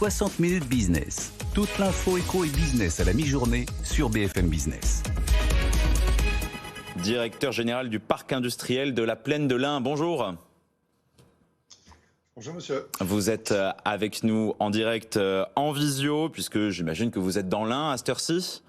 60 minutes business. Toute l'info éco et business à la mi-journée sur BFM Business. Directeur général du parc industriel de la Plaine de l'Ain, bonjour. Bonjour monsieur. Vous êtes avec nous en direct en visio, puisque j'imagine que vous êtes dans l'Ain à cette heure-ci.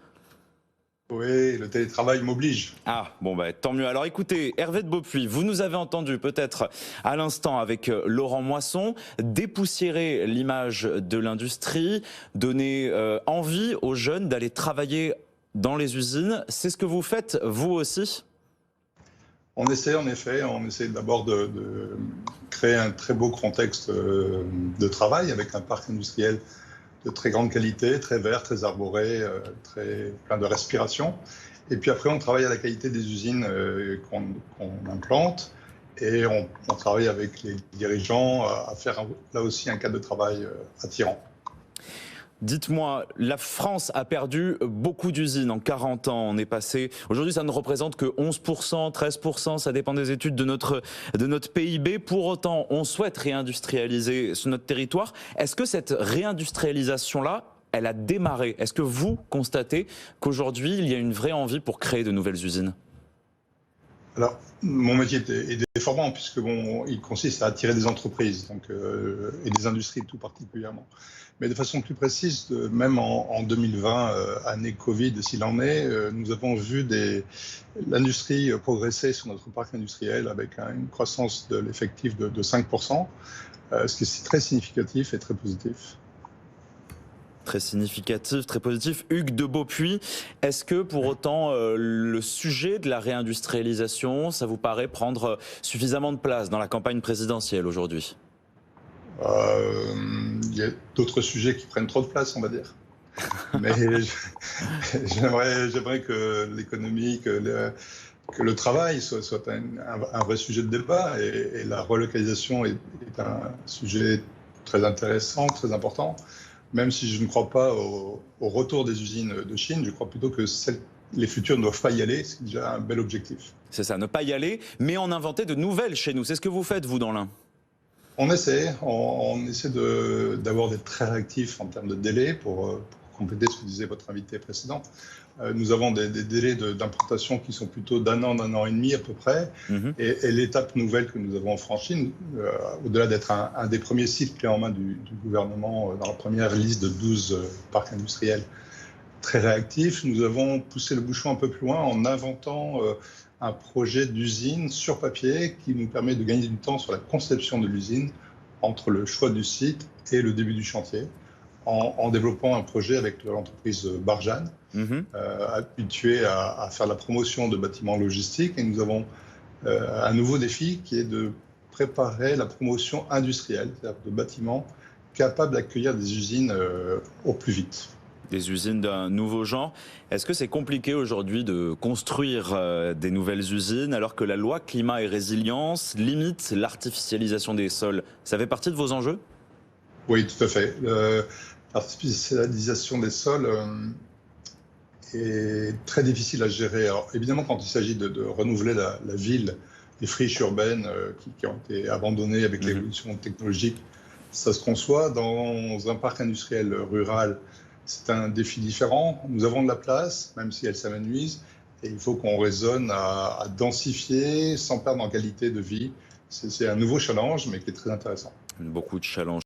Oui, le télétravail m'oblige. Ah, bon, tant mieux. Alors écoutez, Hervé de Beaupuy, vous nous avez entendu peut-être à l'instant avec Laurent Moisson dépoussiérer l'image de l'industrie, donner envie aux jeunes d'aller travailler dans les usines. C'est ce que vous faites, vous aussi ? On essaie en effet, d'abord de créer un très beau contexte de travail avec un parc industriel de très grande qualité, très vert, très arboré, très plein de respiration. Et puis après, on travaille à la qualité des usines qu'on implante et on travaille avec les dirigeants à faire là aussi un cadre de travail attirant. Dites-moi, la France a perdu beaucoup d'usines en 40 ans. On est passé. Aujourd'hui, ça ne représente que 11%, 13%, ça dépend des études de notre PIB. Pour autant, on souhaite réindustrialiser sur notre territoire. Est-ce que cette réindustrialisation-là, elle a démarré? Est-ce que vous constatez qu'aujourd'hui, il y a une vraie envie pour créer de nouvelles usines? Alors, mon métier est déformant puisque il consiste à attirer des entreprises et des industries tout particulièrement. Mais de façon plus précise, même en 2020, année Covid s'il en est, nous avons vu l'industrie progresser sur notre parc industriel avec une croissance de l'effectif de 5%, ce qui est très significatif et très positif. Très significatif, très positif. Hugues de Beaupuy, est-ce que pour autant le sujet de la réindustrialisation, ça vous paraît prendre suffisamment de place dans la campagne présidentielle aujourd'hui ? Il y a d'autres sujets qui prennent trop de place, on va dire. Mais j'aimerais que l'économie, que le travail soit un vrai sujet de débat et la relocalisation est un sujet très intéressant, très important. Même si je ne crois pas au retour des usines de Chine, je crois plutôt que les futures ne doivent pas y aller, c'est déjà un bel objectif. C'est ça, ne pas y aller, mais en inventer de nouvelles chez nous. C'est ce que vous faites, vous, dans l'Ain? On essaie d'avoir d'être très réactifs en termes de délai pour compléter ce que disait votre invité précédent. Nous avons des délais d'implantation qui sont plutôt d'un an et demi à peu près. Et l'étape nouvelle que nous avons franchie, au-delà d'être un des premiers sites clés en main du gouvernement dans la première liste de 12 parcs industriels très réactifs, nous avons poussé le bouchon un peu plus loin en inventant un projet d'usine sur papier qui nous permet de gagner du temps sur la conception de l'usine entre le choix du site et le début du chantier, en développant un projet avec l'entreprise Barjane, habituée à faire la promotion de bâtiments logistiques. Et nous avons un nouveau défi qui est de préparer la promotion industrielle, c'est-à-dire de bâtiments capables d'accueillir des usines au plus vite. Des usines d'un nouveau genre. Est-ce que c'est compliqué aujourd'hui de construire des nouvelles usines alors que la loi climat et résilience limite l'artificialisation des sols? Ça fait partie de vos enjeux? Oui, tout à fait. L'artificialisation des sols est très difficile à gérer. Alors, évidemment, quand il s'agit de renouveler la ville, les friches urbaines qui ont été abandonnées avec l'évolution technologique, ça se conçoit. Dans un parc industriel rural, c'est un défi différent. Nous avons de la place, même si elle s'amenuise, et il faut qu'on raisonne à densifier sans perdre en qualité de vie. C'est un nouveau challenge, mais qui est très intéressant. Beaucoup de challenges.